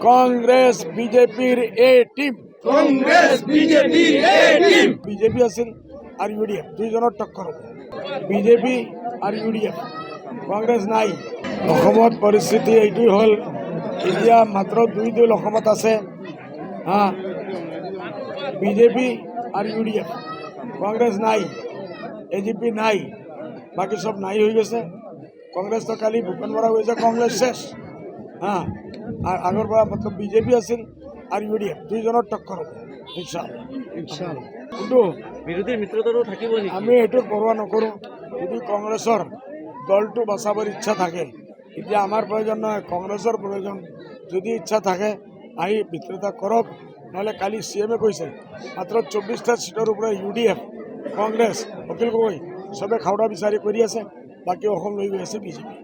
কংগ্ৰেস বিজেপিৰ A team BJP আছিল আৰ ইউডিএফ দুইজনেৰ টক্কৰ বিজেপি আৰ ইউডিএফ কংগ্ৰেস নাই অসমত পৰিস্থিতি এইটোই হল এতিয়া মাত্ৰ দুই দল অসমত আছে বিজেপি আর ইউডিএফ কংগ্রেস নাই এজিপি নাই বাকি সব নাই হয়ে গেছে কংগ্রেস তো কালি ভূপেন বরা হয়েছে কংগ্রেস শেষ আর আগর পৰা মতলব বিজেপি আছিল আৰ ইউডিএফ দুইজনেৰ টক্কৰ ইনশাআল্লাহ কিন্তু বিৰোধীৰ মিত্ৰতাৰো থাকিব নেকি আমি এইটো পৰোৱা নকৰোঁ যদি কংগ্ৰেছৰ দলটো বচাবৰ ইচ্ছা থাকে এতিয়া আমাৰ প্ৰয়োজন নহয় কংগ্ৰেছৰ প্ৰয়োজন যদি ইচ্ছা থাকে আহি মিত্ৰতা কৰক নহ'লে কালি CM-এ কৈছে মাত্ৰ 24টা সিটৰ ওপৰত ইউডিএফ কংগ্ৰেছ অখিল গগৈ চবে খাওয়া বিচাৰি কৰি আছে বাকী অসম লৈ গৈ আছে বিজেপি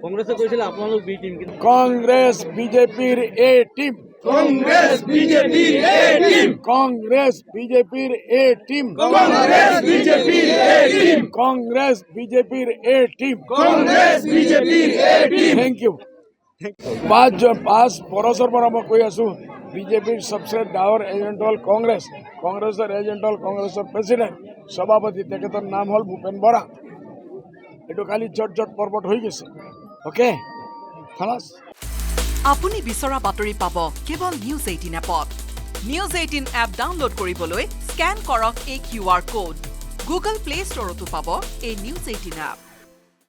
কংগ্ৰেছে কৈছিল আপোনালোক বি টিম কিন্তু কংগ্ৰেছ বিজেপিৰ A team Congress BJP A team. Congress বিজেপির A team Congress BJP A team. Congress বিজেপির A team Congress BJP A team. Thank you পাঁচ বছৰ পৰা মই কৈ আছো বিজেপিৰ সবচে ডাঙৰ এজেণ্ট হ'ল কংগ্ৰেছৰ এজেণ্ট হ'ল কংগ্ৰেছৰ প্ৰেচিডেণ্ট সভাপতি তেখেতৰ নাম হ'ল ভূপেন বৰা এইটো কালি জট পৰ্বত হৈ গৈছে অ'কে খালাছ আপুনি বিচৰা বাতৰি পাব কেৱল নিউজ 18 এপত নিউজ 18 এপ ডাউনলোড কৰিবলৈ স্ক্যান কৰক এই QR কোড গুগল প্লে ষ্টৰতো পাব এই নিউজ 18 এপ